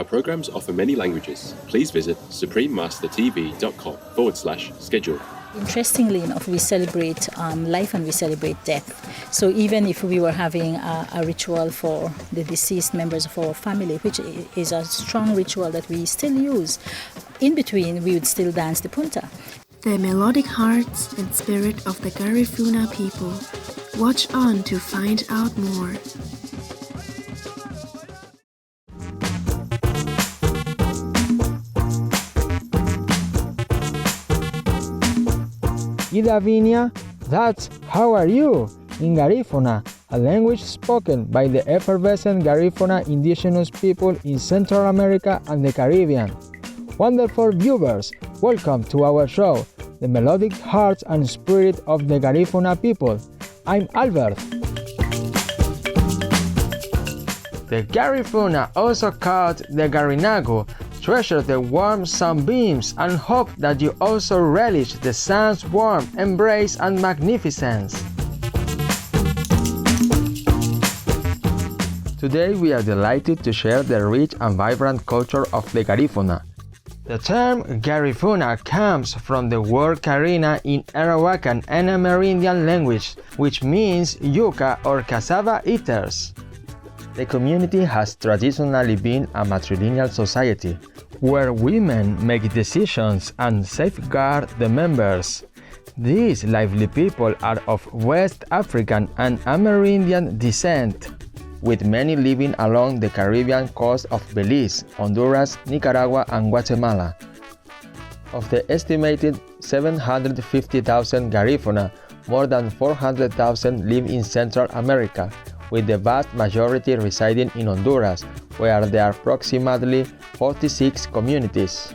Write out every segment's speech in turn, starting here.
Our programs offer many languages. Please visit suprememastertv.com/schedule. Interestingly enough, we celebrate life and we celebrate death. So even if we were having a ritual for the deceased members of our family, which is a strong ritual that we still use, in between we would still dance the punta. The melodic hearts and spirit of the Garifuna people. Watch on to find out more. Ida Vinia, that's how are you? In Garifuna, a language spoken by the effervescent Garifuna indigenous people in Central America and the Caribbean. Wonderful viewers, welcome to our show, The Melodic Hearts and Spirit of the Garifuna People. I'm Albert. The Garifuna, also called the Garinagu, treasure the warm sunbeams and hope that you also relish the sun's warmth, embrace and magnificence. Today we are delighted to share the rich and vibrant culture of the Garifuna. The term Garifuna comes from the word Karina in Arawakan and Amerindian language, which means yuca or cassava eaters. The community has traditionally been a matrilineal society, where women make decisions and safeguard the members. These lively people are of West African and Amerindian descent, with many living along the Caribbean coast of Belize, Honduras, Nicaragua, and Guatemala. Of the estimated 750,000 Garifuna, more than 400,000 live in Central America, with the vast majority residing in Honduras, where there are approximately 46 communities.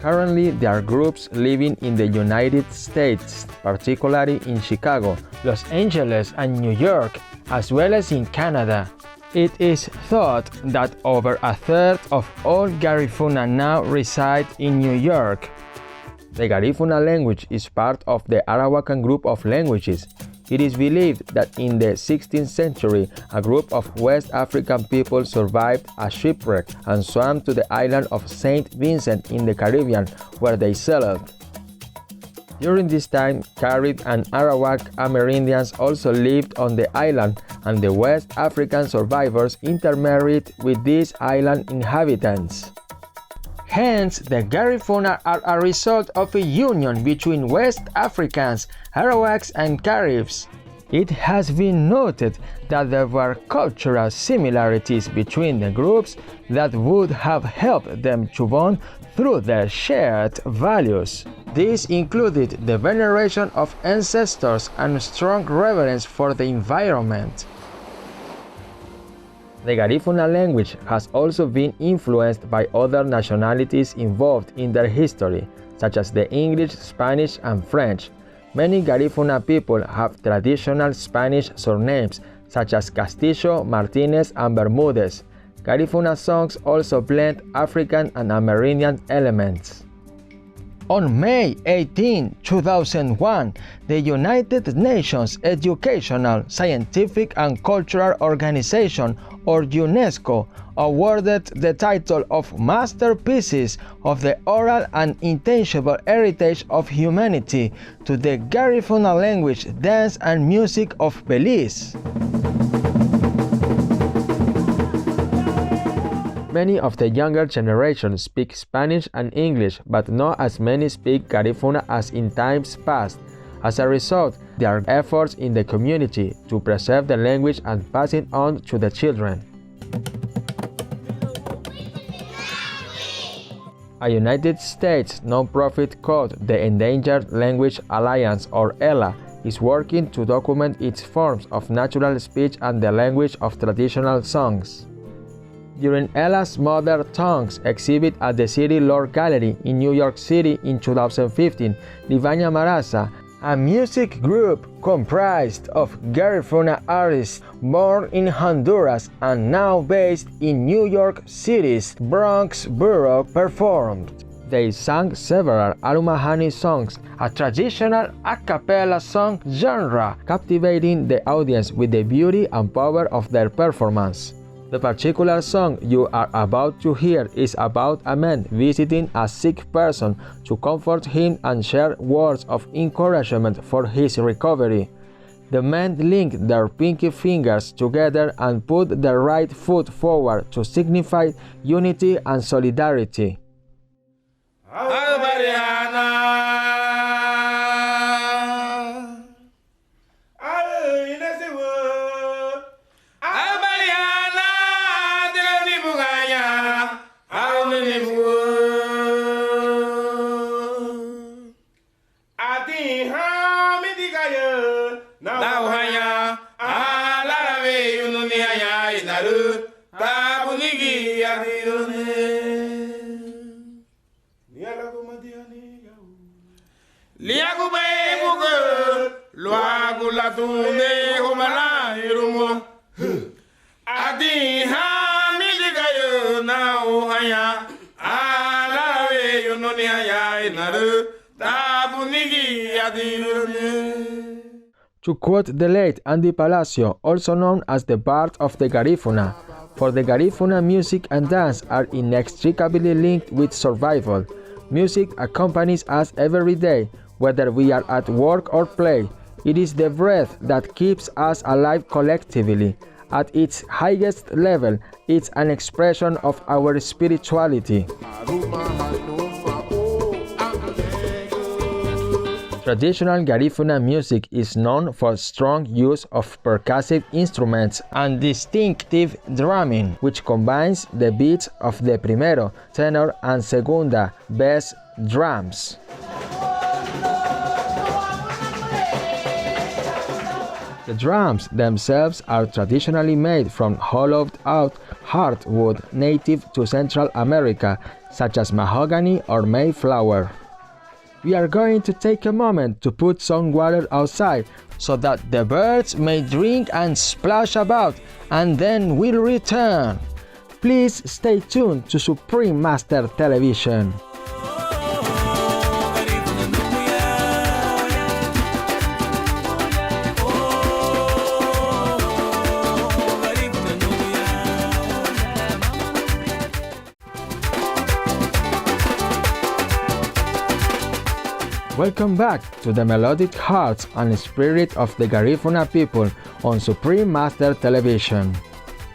Currently, there are groups living in the United States, particularly in Chicago, Los Angeles, and New York, as well as in Canada. It is thought that over a third of all Garifuna now reside in New York. The Garifuna language is part of the Arawakan group of languages. It is believed that in the 16th century, a group of West African people survived a shipwreck and swam to the island of Saint Vincent in the Caribbean, where they settled. During this time, Carib and Arawak Amerindians also lived on the island, and the West African survivors intermarried with these island inhabitants. Hence, the Garifuna are a result of a union between West Africans, Arawaks, and Caribs. It has been noted that there were cultural similarities between the groups that would have helped them to bond through their shared values. This included the veneration of ancestors and strong reverence for the environment. The Garifuna language has also been influenced by other nationalities involved in their history, such as the English, Spanish, and French. Many Garifuna people have traditional Spanish surnames, such as Castillo, Martinez, and Bermudez. Garifuna songs also blend African and Amerindian elements. On May 18, 2001, the United Nations Educational, Scientific and Cultural Organization, or UNESCO, awarded the title of Masterpieces of the Oral and Intangible Heritage of Humanity to the Garifuna language, dance and music of Belize. Many of the younger generation speak Spanish and English, but not as many speak Garifuna as in times past. As a result, there are efforts in the community to preserve the language and pass it on to the children. A United States non-profit called the Endangered Language Alliance, or ELA, is working to document its forms of natural speech and the language of traditional songs. During ELA's Mother Tongues exhibit at the City Lore Gallery in New York City in 2015, Livania Marasa, a music group comprised of Garifuna artists born in Honduras and now based in New York City's Bronx borough, performed. They sang several Alumahani songs, a traditional a cappella song genre, captivating the audience with the beauty and power of their performance. The particular song you are about to hear is about a man visiting a sick person to comfort him and share words of encouragement for his recovery. The men linked their pinky fingers together and put their right foot forward to signify unity and solidarity. To quote the late Andy Palacio, also known as the Bard of the Garifuna, for the Garifuna music and dance are inextricably linked with survival. Music accompanies us every day, whether we are at work or play. It is the breath that keeps us alive collectively. At its highest level, it's an expression of our spirituality. Traditional Garifuna music is known for strong use of percussive instruments and distinctive drumming, which combines the beats of the primero, tenor, and segunda, bass drums. The drums themselves are traditionally made from hollowed-out hardwood native to Central America, such as mahogany or mayflower. We are going to take a moment to put some water outside so that the birds may drink and splash about, and then we'll return. Please stay tuned to Supreme Master Television. Welcome back to the melodic hearts and spirit of the Garifuna people on Supreme Master Television.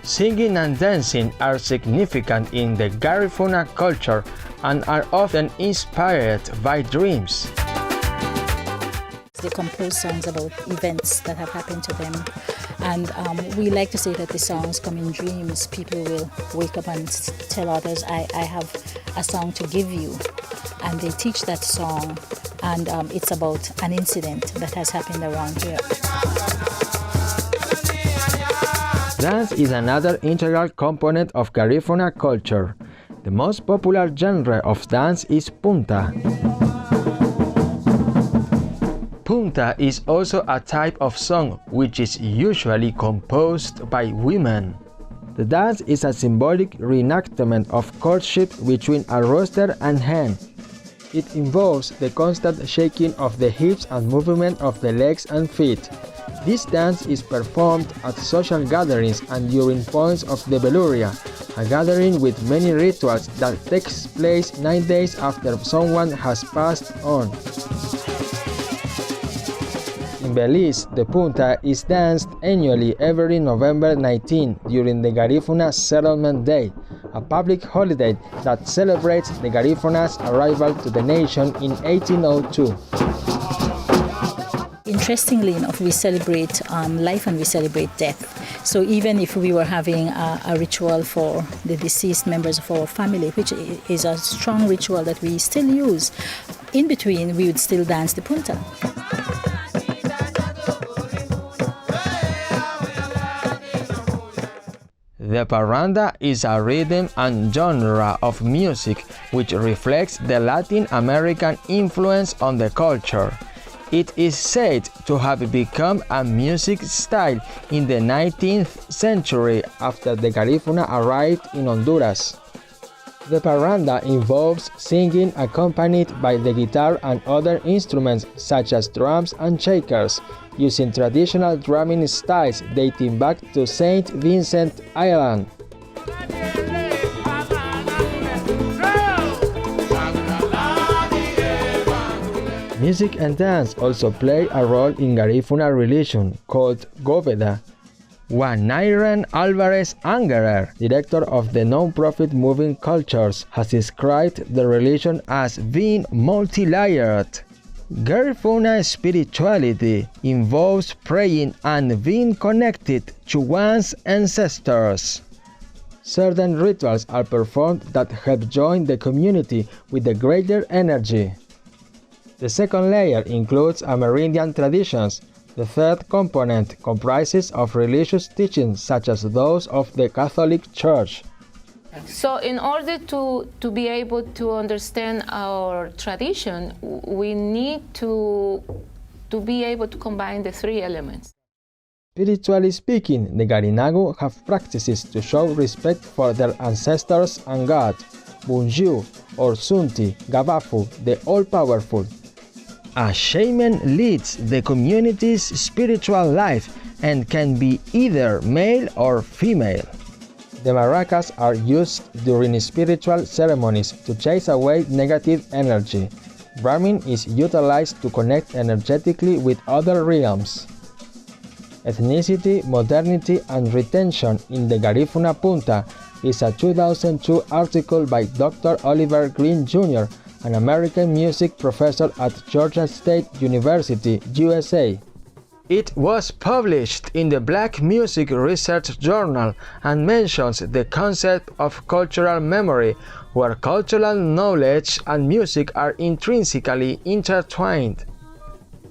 Singing and dancing are significant in the Garifuna culture and are often inspired by dreams. They compose songs about events that have happened to them, and we like to say that the songs come in dreams. People will wake up and tell others, I have a song to give you, and they teach that song, and it's about an incident that has happened around here. Dance is another integral component of Garifuna culture. The most popular genre of dance is punta. Punta is also a type of song which is usually composed by women. The dance is a symbolic reenactment of courtship between a rooster and hen. It involves the constant shaking of the hips and movement of the legs and feet. This dance is performed at social gatherings and during points of the Beluria, a gathering with many rituals that takes place 9 days after someone has passed on. In Belize, the punta is danced annually every November 19 during the Garifuna Settlement Day, a public holiday that celebrates the Garifuna's arrival to the nation in 1802. Interestingly enough, we celebrate life and we celebrate death. So even if we were having a ritual for the deceased members of our family, which is a strong ritual that we still use, in between we would still dance the punta. The parranda is a rhythm and genre of music which reflects the Latin American influence on the culture. It is said to have become a music style in the 19th century after the Garifuna arrived in Honduras. The parranda involves singing accompanied by the guitar and other instruments such as drums and shakers, using traditional drumming styles dating back to St. Vincent Island. Music and dance also play a role in Garifuna religion called Goveda. Juan Nairan Alvarez Angerer, director of the non-profit Moving Cultures, has described the religion as being multi-layered. Garifuna spirituality involves praying and being connected to one's ancestors. Certain rituals are performed that help join the community with a greater energy. The second layer includes Amerindian traditions. The third component comprises of religious teachings such as those of the Catholic Church. So in order to be able to understand our tradition, we need to be able to combine the three elements. Spiritually speaking, the Garinagu have practices to show respect for their ancestors and God, Bunju, or Sunti, Gabafu, the all-powerful. A shaman leads the community's spiritual life and can be either male or female. The maracas are used during spiritual ceremonies to chase away negative energy. Drumming is utilized to connect energetically with other realms. Ethnicity, Modernity, and Retention in the Garifuna Punta is a 2002 article by Dr. Oliver Green Jr., an American music professor at Georgia State University, USA. It was published in the Black Music Research Journal and mentions the concept of cultural memory, where cultural knowledge and music are intrinsically intertwined.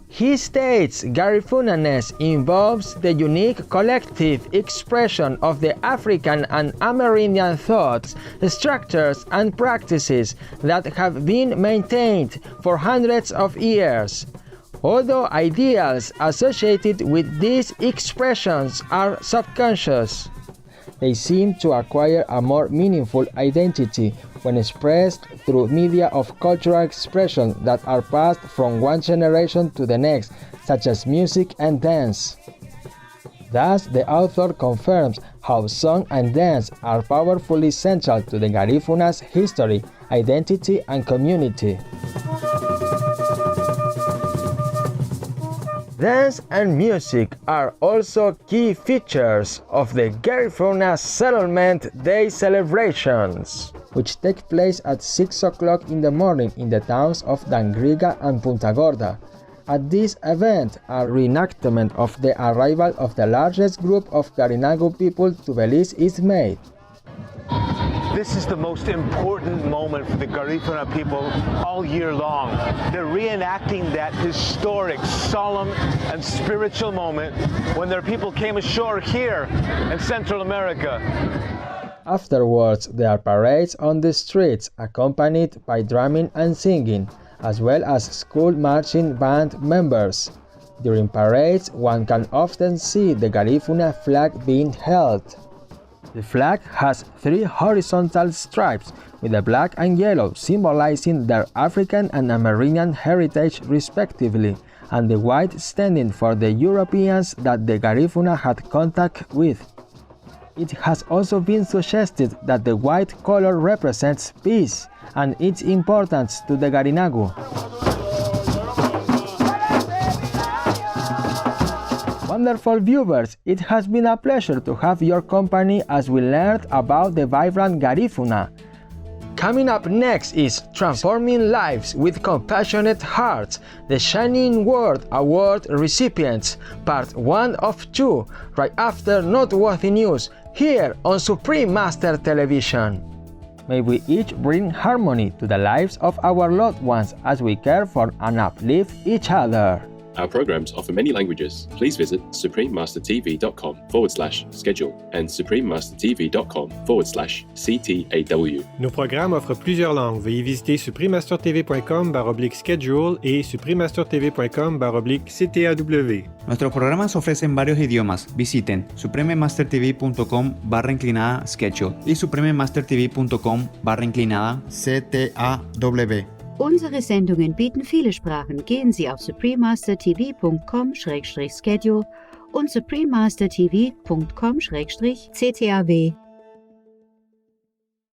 He states Garifunaness involves the unique collective expression of the African and Amerindian thoughts, structures, and practices that have been maintained for hundreds of years. Although ideals associated with these expressions are subconscious, they seem to acquire a more meaningful identity when expressed through media of cultural expression that are passed from one generation to the next, such as music and dance. Thus, the author confirms how song and dance are powerfully central to the Garifuna's history, identity, and community. Dance and music are also key features of the Garifuna Settlement Day celebrations, which take place at 6 o'clock in the morning in the towns of Dangriga and Punta Gorda. At this event, a reenactment of the arrival of the largest group of Garinagu people to Belize is made. This is the most important moment for the Garifuna people all year long. They're reenacting that historic, solemn, and spiritual moment when their people came ashore here in Central America. Afterwards, there are parades on the streets accompanied by drumming and singing, as well as school marching band members. During parades, one can often see the Garifuna flag being held. The flag has 3 horizontal stripes with the black and yellow symbolizing their African and Amerindian heritage respectively, and the white standing for the Europeans that the Garifuna had contact with. It has also been suggested that the white color represents peace and its importance to the Garinagu. Wonderful viewers, it has been a pleasure to have your company as we learned about the vibrant Garifuna. Coming up next is Transforming Lives with Compassionate Hearts, the Shining World Award recipients, part 1 of 2, right after Noteworthy News, here on Supreme Master Television. May we each bring harmony to the lives of our loved ones as we care for and uplift each other. Our programs offer many languages. Please visit suprememastertv.com/schedule and suprememastertv.com/CTAW. Nos programmes offrent plusieurs langues. Veuillez visiter suprememastertv.com/schedule et suprememastertv.com/CTAW. Nuestros programas ofrecen varios idiomas. Visiten suprememastertv.com/schedule y suprememastertv.com/CTAW. Unsere Sendungen bieten viele Sprachen. Gehen Sie auf suprememastertv.com/schedule und suprememastertv.com/CTAW.